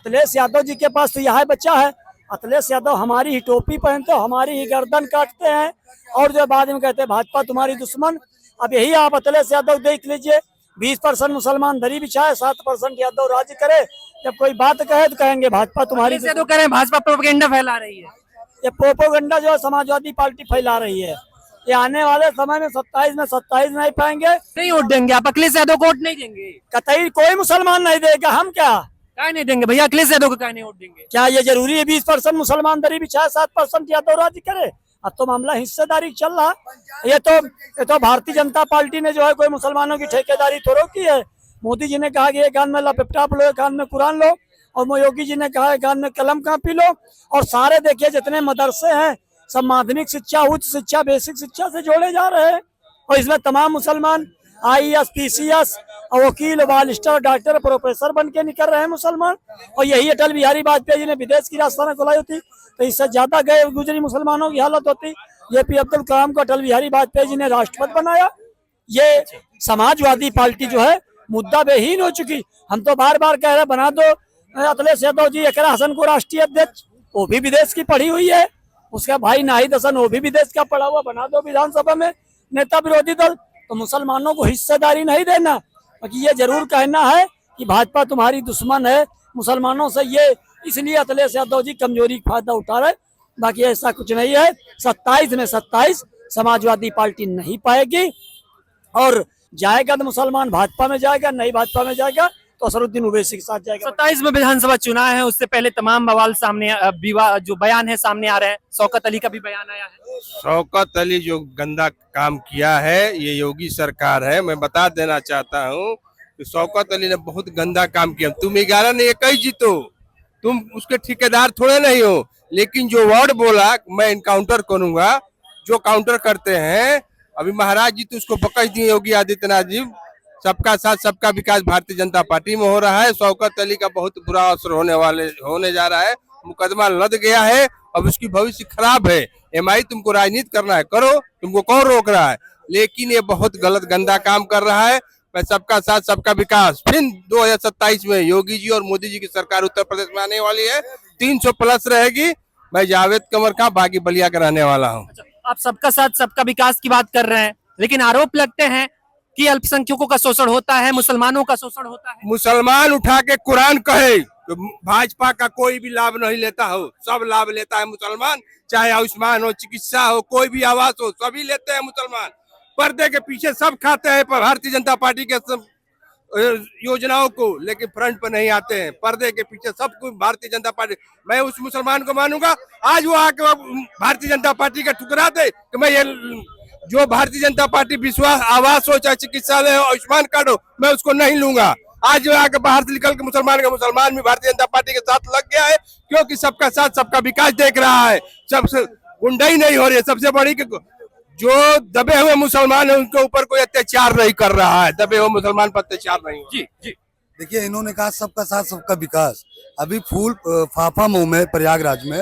अखिलेश यादव जी के पास तो यह बच्चा है। अखिलेश यादव हमारी ही टोपी पहनते, हमारी ही गर्दन काटते हैं और जो बाद में कहते हैं भाजपा तुम्हारी दुश्मन। अब यही आप अखिलेश यादव देख लीजिए, 20% मुसलमान दरी बिछाए, 7% यादव राज्य करे। जब कोई बात कहे तो कहेंगे भाजपा तुम्हारी से तो करें भाजपा प्रोपेगेंडा फैला रही है। ये प्रोपोगंडा जो है समाजवादी पार्टी फैला रही है। ये आने वाले समय में 27 में 27 नहीं पाएंगे। नहीं वोट देंगे आप अखिलेश यादव को? वोट नहीं देंगे? कतई कोई मुसलमान नहीं देगा। हम क्या क्या नहीं देंगे भैया? अखिलेश यादव को क्या नहीं वोट देंगे? क्या ये जरूरी है 20% मुसलमान दरी बिछाए 7% यादव राज्य करे? अब तो मामला हिस्सेदारी चल रहा। ये तो भारतीय जनता पार्टी ने जो है कोई मुसलमानों की ठेकेदारी थोड़ो की है। मोदी जी ने कहा कि एक कान में लैपटॉप लो, एक कान में कुरान लो, और योगी जी ने कहा एक कान में कलम कापी लो। और सारे देखिए जितने मदरसे हैं सब माध्यमिक शिक्षा, उच्च शिक्षा, बेसिक शिक्षा से जोड़े जा रहे हैं। और इसमें तमाम मुसलमान IAS, PCS, वकील, बालिस्टर, डॉक्टर, प्रोफेसर बन के निकल रहे हैं मुसलमान। और यही अटल बिहारी वाजपेयी जी ने विदेश की राजधानी खुलाई होती तो इससे ज्यादा गए गुजरी मुसलमानों की हालत होती। JP अब्दुल कलाम को अटल बिहारी वाजपेयी जी ने राष्ट्रपति बनाया। ये समाजवादी पार्टी जो है मुद्दा बेहीन हो चुकी। हम तो बार बार कह रहे बना दो अखिलेश यादव जी इकरा हसन को राष्ट्रीय अध्यक्ष, वो भी विदेश की पढ़ी हुई है। उसका भाई नाहिद हसन वो भी विदेश का पढ़ा हुआ, बना दो विधानसभा में नेता विरोधी दल। तो मुसलमानों को हिस्सेदारी नहीं देना, बाकी ये जरूर कहना है कि भाजपा तुम्हारी दुश्मन है मुसलमानों से। ये इसलिए अखिलेश यादव जी कमजोरी का फायदा उठा रहे, बाकी ऐसा कुछ नहीं है। 27 में 27 समाजवादी पार्टी नहीं पाएगी और जाएगा तो मुसलमान भाजपा में जाएगा, नहीं भाजपा में जाएगा तो असरुद्दीन ओवैसी के साथ जाएगा। 27 में विधानसभा चुनाव है, उससे पहले तमाम बवाल सामने जो बयान है सामने आ रहे हैं। शौकत अली का भी बयान आया है। शौकत अली जो गंदा काम किया है ये योगी सरकार है। मैं बता देना चाहता हूँ कि शौकत अली ने बहुत गंदा काम किया। तुम 11 ने 21 जीतो, तुम उसके ठेकेदार थोड़े नहीं हो। लेकिन जो वर्ड बोला मैं इनकाउंटर करूंगा, जो काउंटर करते हैं अभी महाराज जी तो उसको पकड़ दिए योगी आदित्यनाथ जी। सबका साथ सबका विकास भारतीय जनता पार्टी में हो रहा है। शौकत अली का बहुत बुरा असर होने जा रहा है। मुकदमा लद गया है, अब उसकी भविष्य खराब है। MI तुमको राजनीति करना है करो, तुमको कौन रोक रहा है? लेकिन ये बहुत गलत गंदा काम कर रहा है। मैं सबका साथ सबका विकास फिर 2027 में योगी जी और मोदी जी की सरकार उत्तर प्रदेश में आने वाली है, 300 प्लस रहेगी। मैं जावेद कमर का बागी बलिया का रहने वाला हूँ। आप सबका साथ सबका विकास की बात कर रहे हैं, लेकिन आरोप लगते हैं कि अल्पसंख्यकों का शोषण होता है, मुसलमानों का शोषण होता है। मुसलमान उठा के कुरान कहे तो भाजपा का कोई भी लाभ नहीं लेता हो, सब लाभ लेता है मुसलमान। चाहे आयुष्मान हो, चिकित्सा हो, कोई भी आवास हो, सभी लेते हैं मुसलमान। पर्दे के पीछे सब खाते हैं भारतीय जनता पार्टी के सब योजनाओं को, लेकिन फ्रंट पर नहीं आते हैं। पर्दे के पीछे सब कुछ भारतीय जनता पार्टी। मैं उस मुसलमान को मानूंगा आज वो आके भारतीय जनता पार्टी का ठुकरा दे कि मैं ये जो भारतीय जनता पार्टी विश्वास आवास हो, चाहे चिकित्सालय हो, आयुष्मान कार्ड हो, मैं उसको नहीं लूंगा। आज जो आके बाहर से निकल के मुसलमान भी भारतीय जनता पार्टी के साथ लग गया है, क्योंकि सबका साथ सबका विकास देख रहा है। सबसे गुंडाई नहीं हो रही है। सबसे बड़ी जो दबे हुए मुसलमान है उनके ऊपर कोई अत्याचार नहीं कर रहा है। दबे हुए मुसलमान पर अत्याचार नहीं। जी जी देखिए, इन्होंने कहा सबका साथ सबका विकास। अभी फूल फाफा मुंह में प्रयागराज में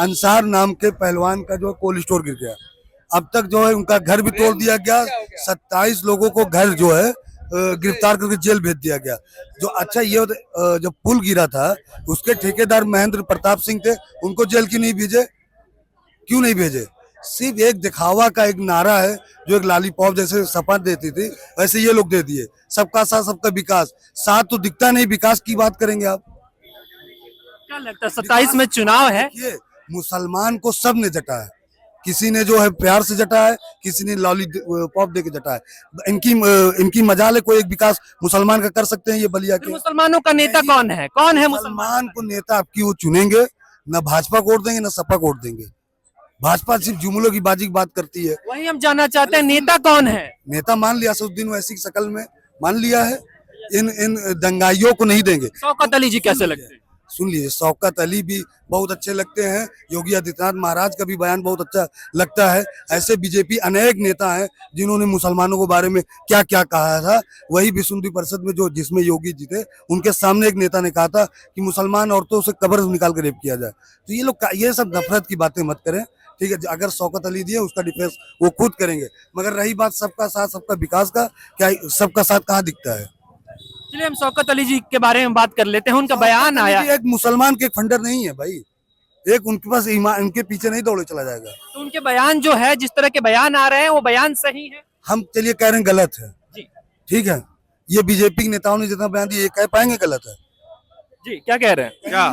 अंसार नाम के पहलवान का जो कोल्ड स्टोर गिर गया। अब तक जो है उनका घर भी तोड़ दिया गया। 27 लोगों को घर जो है गिरफ्तार करके जेल भेज दिया गया। जो अच्छा ये जब पुल गिरा था उसके ठेकेदार महेंद्र प्रताप सिंह थे, उनको जेल क्यों नहीं भेजे? क्यों नहीं भेजे? सिर्फ एक दिखावा का एक नारा है जो एक लॉलीपॉप जैसे शपथ देती थी, वैसे ये लोग दे दिए सबका साथ सबका विकास। साथ तो दिखता नहीं, विकास की बात करेंगे आप? क्या लगता है 27 में चुनाव है? ये मुसलमान को सब ने जटा है। किसी ने जो है प्यार से जटा है, किसी ने लॉलीपॉप दे के जटा है। इनकी मजाल है कोई एक विकास मुसलमान का कर सकते हैं ये बलिया के? मुसलमानों का नेता कौन है? कौन है मुसलमान को नेता? आपकी वो चुनेंगे न, भाजपा को वोट देंगे न सपा को वोट देंगे। भाजपा सिर्फ जुमलों की बाजी की बात करती है। वही हम जानना चाहते हैं, नेता कौन है? नेता मान लिया असदुद्दीन ओवैसी की शक्ल में मान लिया है। इन दंगाइयों को नहीं देंगे। शौकत अली जी कैसे लगते हैं? सुन लीजिए, शौकत अली भी बहुत अच्छे लगते हैं। योगी आदित्यनाथ महाराज का भी बयान बहुत अच्छा लगता है। ऐसे बीजेपी अनेक नेता हैं जिन्होंने मुसलमानों के बारे में क्या क्या कहा था। वही विश्व हिंदू परिषद में जो जिसमें योगी जी थे, उनके सामने एक नेता ने कहा था कि मुसलमान औरतों से कब्र निकाल कर रेप किया जाए। तो ये लोग ये सब नफरत की बातें मत करें, ठीक है? अगर शौकत अली दिए उसका डिफेंस वो खुद करेंगे। मगर रही बात सबका साथ सबका विकास का, क्या सबका साथ कहाँ दिखता है? चलिए हम शौकत अली जी के बारे में बात कर लेते हैं। उनका बयान आया, एक मुसलमान के फंडर नहीं है भाई, एक उनके पास ईमान, उनके पीछे नहीं दौड़े चला जाएगा। तो उनके बयान जो है, जिस तरह के बयान आ रहे हैं, वो बयान सही है? हम चलिए कह रहे हैं गलत है जी ठीक है, ये बीजेपी के नेताओं ने जितना बयान दिया ये कह पाएंगे गलत है? जी, क्या कह रहे हैं? क्या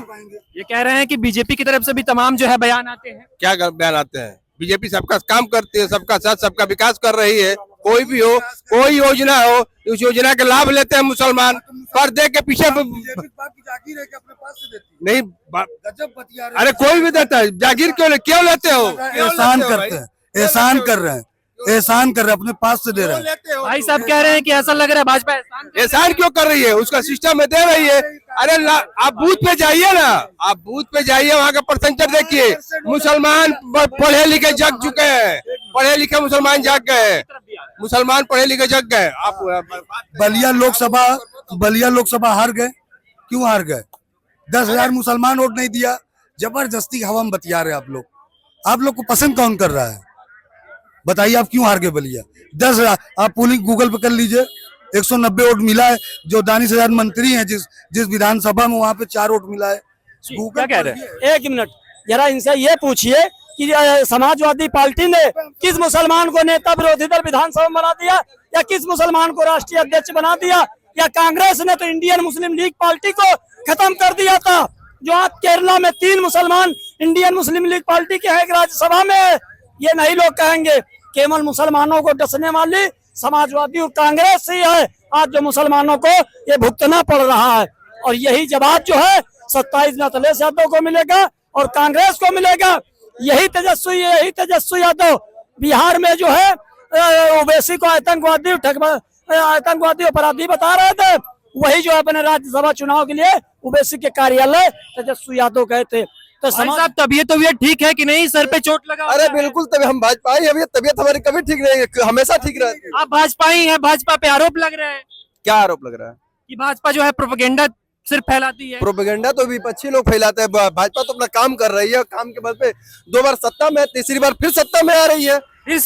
ये कह रहे हैं कि बीजेपी की तरफ से भी तमाम जो है बयान आते हैं। क्या बयान आते हैं? बीजेपी सबका काम करती है, सबका साथ सबका विकास कर रही है। कोई भी हो, कोई योजना हो, उस योजना का लाभ लेते हैं मुसलमान। पर्दे के पीछे नहीं अरे कोई भी देता है जागीर, क्यों लेते हो? एहसान करते हैं, एहसान कर रहे हैं, एहसान कर रहे हैं, अपने पास से दे रहे हैं। भाई साहब कह रहे हैं कि ऐसा लग रहा है भाजपा एहसान कर एहसान क्यों कर रही है? उसका सिस्टम में दे रही है। अरे आप बूथ पे जाइए ना, आप बूथ पे जाइए, वहाँ का परसेंटेज देखिए। मुसलमान पढ़े लिखे जग चुके हैं, पढ़े लिखे मुसलमान जग गए, मुसलमान पढ़े लिखे जग गए। आप बलिया लोकसभा हार गए, क्यों हार गए? 10,000 मुसलमान वोट नहीं दिया, जबरदस्ती हवा में बतिया रहे आप लोग को पसंद कौन कर रहा है? बताइए आप क्यों हार गए बलिया? 10,000 आप पूलिंग गूगल पे कर लीजिए, 190 वोट मिला है। जो दानिश आजाद मंत्री हैं जिस विधानसभा में, वहाँ पे 4 वोट मिला है। क्या कह रहे हैं? एक मिनट जरा इनसे ये पूछिए कि समाजवादी पार्टी ने किस मुसलमान को नेता विरोधी दल विधानसभा में बना दिया, या किस मुसलमान को राष्ट्रीय अध्यक्ष बना दिया? या कांग्रेस ने तो इंडियन मुस्लिम लीग पार्टी को खत्म कर दिया था। जो आज केरला में 3 मुसलमान इंडियन मुस्लिम लीग पार्टी के हैं राज्यसभा में। ये नहीं लोग कहेंगे, केवल मुसलमानों को डसने वाली समाजवादी और कांग्रेस ही है आज जो मुसलमानों को ये भुगतना पड़ रहा है। और यही जवाब जो है 27 में अखिलेश यादव को मिलेगा और कांग्रेस को मिलेगा। यही तेजस्वी यादव बिहार में जो है ओवैसी को आतंकवादी अपराधी बता रहे थे, वही जो अपने राज्यसभा चुनाव के लिए ओवैसी के कार्यालय तेजस्वी यादव गए थे। तो साहब तबीयत ठीक है कि नहीं? सर पे चोट लगा? अरे बिल्कुल, तभी हम भाजपा ही, अभी तबीयत हमारी कभी ठीक नहीं है, हमेशा ठीक रहती है। आप भाजपा ही हैं, भाजपा पे आरोप लग रहा है। क्या आरोप लग रहा है? कि भाजपा जो है प्रोपेगेंडा सिर्फ फैलाती है। प्रोपेगेंडा तो विपक्षी लोग फैलाते हैं, भाजपा तो अपना काम कर रही है। काम के बल पे 2 बार सत्ता में, तीसरी बार फिर सत्ता में आ रही है। फिर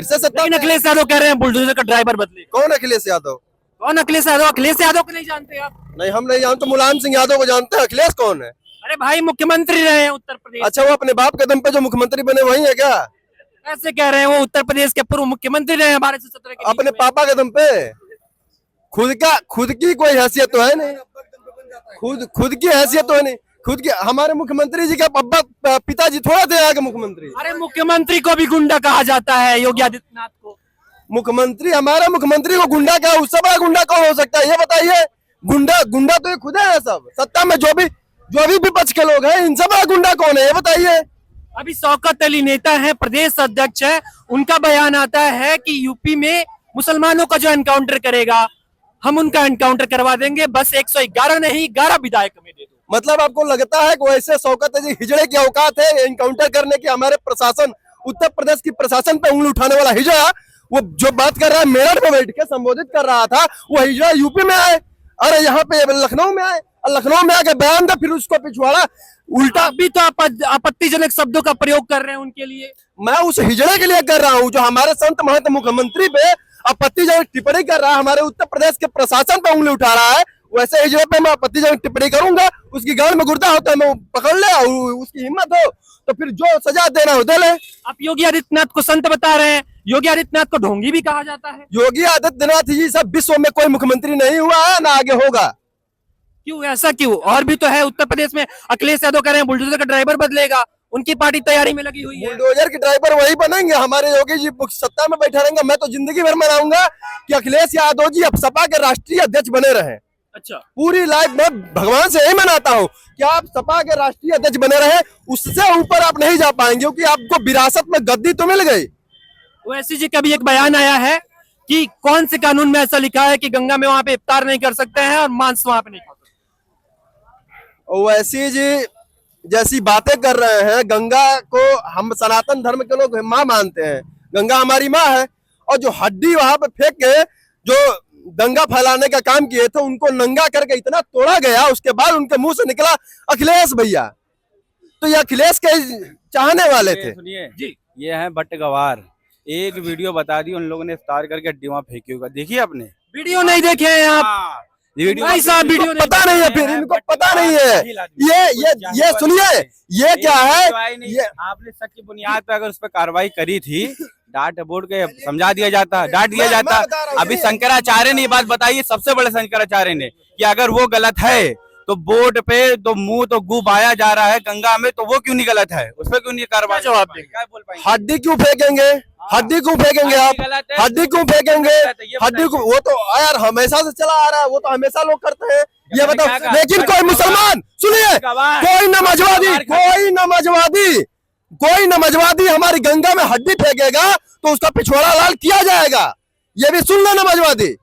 से सत्ता में। अखिलेश यादव कह रहे हैं बुलडोजर का ड्राइवर बदले। कौन अखिलेश यादव? कौन अखिलेश यादव? अखिलेश यादव को नहीं जानते आप? नहीं, हम नहीं जानते। मुलायम सिंह यादव को जानते हैं, अखिलेश कौन है? अरे भाई मुख्यमंत्री रहे हैं उत्तर प्रदेश। अच्छा, वो अपने बाप के दम पे जो मुख्यमंत्री बने वही है क्या? ऐसे कह रहे हैं, वो उत्तर प्रदेश के पूर्व मुख्यमंत्री रहे हैं 12 से 17 के। अपने पापा के दम पे? खुद की कोई हैसियत तो है नहीं, खुद की हैसियत तो है नहीं। खुद के हमारे मुख्यमंत्री जी का पिताजी थोड़ा थे यहाँ के मुख्यमंत्री। अरे मुख्यमंत्री को भी गुंडा कहा जाता है, योगी आदित्यनाथ को। मुख्यमंत्री, हमारे मुख्यमंत्री को गुंडा क्या? उससे बड़ा गुंडा कौन हो सकता है ये बताइए? गुंडा तो ये खुद है सब। सत्ता में जो भी विपक्ष के लोग हैं, इनसे बड़ा गुंडा कौन है ये बताइए? अभी शौकत अली नेता है, प्रदेश अध्यक्ष है, उनका बयान आता है कि यूपी में मुसलमानों का जो एनकाउंटर करेगा, हम उनका एनकाउंटर करवा देंगे, बस 111 नहीं 11 विधायक हमें दे दो। मतलब आपको लगता है कि वैसे शौकत अली हिजड़े की औकात है एनकाउंटर करने की? हमारे प्रशासन, उत्तर प्रदेश की प्रशासन पे उंगली उठाने वाला हिजड़ा, वो जो बात कर रहा है, मेरठ में बैठ के संबोधित कर रहा था, वो हिजड़ा यूपी में आए, अरे यहाँ पे लखनऊ में आए, लखनऊ में आके बयान दे, फिर उसको पिछवाड़ा उल्टा। अभी तो आपत्तिजनक शब्दों का प्रयोग कर रहे हैं उनके लिए। मैं उस हिजड़े के लिए कर रहा हूँ जो हमारे संत महंत मुख्यमंत्री पे आपत्तिजनक टिप्पणी कर रहा है, हमारे उत्तर प्रदेश के प्रशासन पे उंगली उठा रहा है। वैसे हिजड़े पे मैं आपत्तिजनक टिप्पणी करूंगा, उसकी गाड़ में गुर्दा होता है, मैं पकड़ ले, और उसकी हिम्मत हो तो फिर जो सजा देना हो दे ले। आप योगी आदित्यनाथ को संत बता रहे हैं, योगी आदित्यनाथ को ढोंगी भी कहा जाता है। योगी आदित्यनाथ जी सब विश्व में कोई मुख्यमंत्री नहीं हुआ है, ना आगे होगा। क्यों, ऐसा क्यों? और भी तो है उत्तर प्रदेश में। अखिलेश यादव कह रहे हैं बुलडोजर का ड्राइवर बदलेगा, उनकी पार्टी तैयारी में लगी हुई है। बुलडोजर के ड्राइवर वही बनेंगे, हमारे योगी जी सत्ता में बैठे रहेंगे। मैं तो जिंदगी भर मनाऊंगा कि अखिलेश यादव जी अब सपा के राष्ट्रीय अध्यक्ष बने रहे। अच्छा, पूरी लाइफ में भगवान से यही मनाता हूँ कि आप सपा के राष्ट्रीय अध्यक्ष बने रहे। उससे ऊपर आप नहीं जा पाएंगे, क्योंकि आपको विरासत में गद्दी तो मिल गई। ओवैसी जी का भी एक बयान आया है कि कौन से कानून में ऐसा लिखा है कि गंगा में वहां पे इफ्तार नहीं कर सकते हैं और मांस वहां पे नहीं खा सकते। ओवैसी जी जैसी बातें कर रहे हैं, गंगा को हम सनातन धर्म के लोग माँ मानते हैं, गंगा हमारी माँ है। और जो हड्डी वहां पे फेंक के जो दंगा फैलाने का काम किए थे, उनको नंगा करके इतना तोड़ा गया, उसके बाद उनके मुंह से निकला अखिलेश भैया। तो ये अखिलेश के चाहने वाले थे। सुनिए जी, ये है भट्ट गवार। एक वीडियो बता दी उन लोगों ने, इफ्तार करके हड्डी वहां फेंकी होगा, देखिए आपने? वीडियो नहीं देखे हैं आप? भाई साहब वीडियो पता नहीं है, फिर इनको पता नहीं है। ये सुनिए, ये क्या है, ये आपने शक की बुनियाद पर अगर उस पर कार्रवाई करी थी, डांट बोर्ड के समझा दिया जाता, डांट दिया जाता। अभी शंकराचार्य ने ये बात बताई, सबसे बड़े शंकराचार्य ने, कि अगर वो गलत है तो बोर्ड पे तो मुंह तो गू बाया जा रहा है गंगा में, तो वो क्यों नहीं गलत है, उस पर क्यों नहीं कार्रवाई? जवाब देंगे? क्या बोल पाएंगे? हड्डी क्यों फेंकेंगे, हड्डी क्यों फेंकेंगे आप, हड्डी क्यों फेंकेंगे, हड्डी को, वो तो यार हमेशा से चला आ रहा है, वो तो हमेशा लोग करते हैं, ये बताओ। लेकिन कोई मुसलमान, सुनिए, कोई नमाजवादी हमारी गंगा में हड्डी फेंकेगा तो उसका पिछवाड़ा लाल किया जाएगा, ये भी सुन लो नमाजवादी।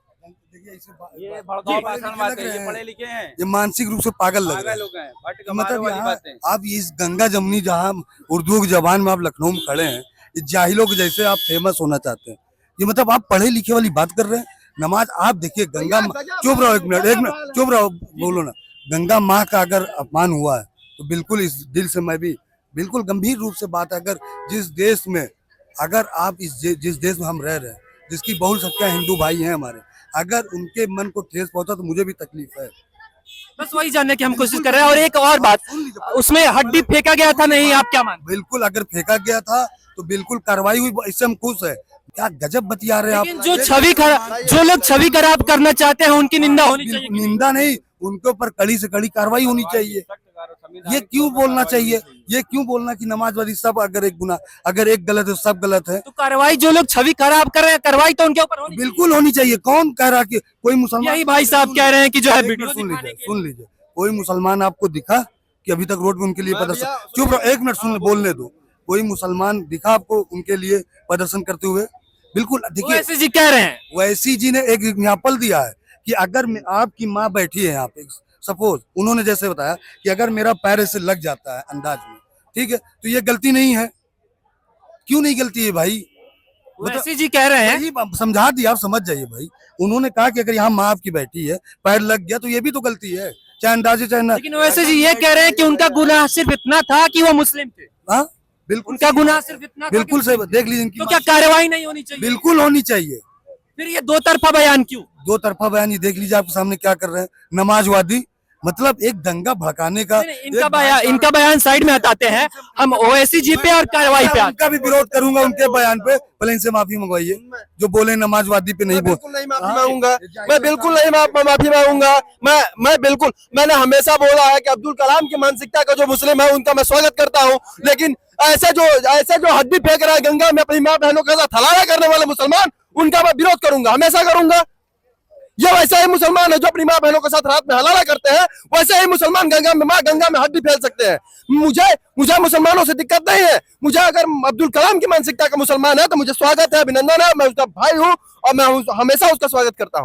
ये भड़काऊ भाषण बातें, ये पढ़े लिखे हैं, ये मानसिक रूप से पागल लग रहे लोग हैं, बट हैं। मतलब यहाँ आप इस गंगा जमनी, जहाँ उर्दू की जबान में आप लखनऊ में खड़े हैं, इस जाहिलों के जैसे आप फेमस होना चाहते हैं, ये मतलब आप पढ़े लिखे वाली बात कर रहे हैं। नमाज आप देखिए, गंगा, चुप रहो, एक मिनट चुप रहो, बोलो ना। गंगा माँ का अगर अपमान हुआ है तो बिल्कुल इस दिल से मैं भी बिल्कुल गंभीर रूप से बात है। अगर जिस देश में, अगर आप जिस देश में हम रह रहे हैं, जिसकी बहुल संख्या हिंदू भाई हैं हमारे, अगर उनके मन को ठेस पहुंचा तो मुझे भी तकलीफ है। बस वही जानने की हम कोशिश कर रहे हैं। और एक और बात, उसमें हड्डी फेंका गया था नहीं, आप क्या मानते? बिल्कुल, अगर फेंका गया था तो बिल्कुल कार्रवाई हुई, इससे हम खुश है। क्या गजब बतिया रहे हैं आप। जो लोग छवि खराब करना चाहते हैं उनकी निंदा होनी चाहिए। निंदा नहीं, उनके ऊपर कड़ी से कड़ी कार्रवाई होनी चाहिए। ये क्यों बोलना चाहिए, ये क्यों बोलना कि नमाजवादी सब, अगर एक गुना, अगर एक गलत है सब गलत है, तो कार्रवाई, जो लोग छवि खराब कर रहे हैं, कार्रवाई तो उनके ऊपर होनी बिल्कुल होनी चाहिए। कौन कह रहा कि कोई मुसलमान, यही भाई साहब कह रहे हैं कि जो है वीडियो सुन लीजिए, कोई मुसलमान आपको दिखा कि अभी तक रोड पे उनके लिए प्रदर्शन, चुप रहो, एक मिनट सुन, बोलने दो। कोई मुसलमान दिखा आपको उनके लिए प्रदर्शन करते हुए? बिल्कुल। देखिए, वैसी जी कह रहे हैं, वैसी जी ने एक एग्जाम्पल दिया है कि अगर आपकी माँ बैठी है यहाँ पे, सपोज उन्होंने जैसे बताया कि अगर मेरा पैर ऐसे लग जाता है अंदाज में, ठीक है, तो ये गलती नहीं है। क्यों नहीं गलती है भाई? वैसी जी कह रहे हैं, वही समझा दिया, आप समझ जाइए भाई। उन्होंने कहा कि अगर यहाँ माँ आपकी बैठी है, पैर लग गया, तो ये भी तो गलती है, चाहे अंदाजे चाहे ना। लेकिन वैसे जी ये कह रहे हैं कि उनका गुनाह सिर्फ इतना था कि वो मुस्लिम थे। हाँ, बिल्कुल, उनका गुनाह सिर्फ इतना था, बिल्कुल सही, देख लीजिए इनकी। तो क्या कार्रवाई नहीं होनी चाहिए? बिल्कुल होनी चाहिए। फिर ये दो तरफा बयान क्यों? दो तरफा बयान, ये देख लीजिए आपके सामने क्या कर रहे हैं नमाजवादी, मतलब एक दंगा भड़काने का। इनका बयान साइड में हटाते हैं, हम ओवैसी जी पे और कार्रवाई पे उनका भी विरोध करूंगा, उनके बयान पे। पहले इनसे माफी मंगवाइए, जो बोले नमाजवादी पे नहीं बोल। बिल्कुल नहीं माफी मांगूंगा, मैं बिल्कुल नहीं माफी मांगूंगा। मैं बिल्कुल, मैंने हमेशा बोला है कि अब्दुल कलाम की मानसिकता का जो मुस्लिम है उनका मैं स्वागत करता हूँ, लेकिन ऐसे जो हड्डी फेंक रहा है गंगा में अपनी माँ बहनों के साथ हलाला करने वाले मुसलमान, उनका मैं विरोध करूंगा, हमेशा करूंगा। ये वैसे ही मुसलमान है जो अपनी माँ बहनों के साथ रात में हलाला करते हैं, वैसे ही मुसलमान गंगा में हड्डी फैल सकते हैं। मुझे मुसलमानों से दिक्कत नहीं है। मुझे अगर अब्दुल कलाम की मानसिकता का मुसलमान है तो मुझे स्वागत है, अभिनंदन है, मैं उसका भाई हूँ और मैं हमेशा उसका स्वागत करता हूँ।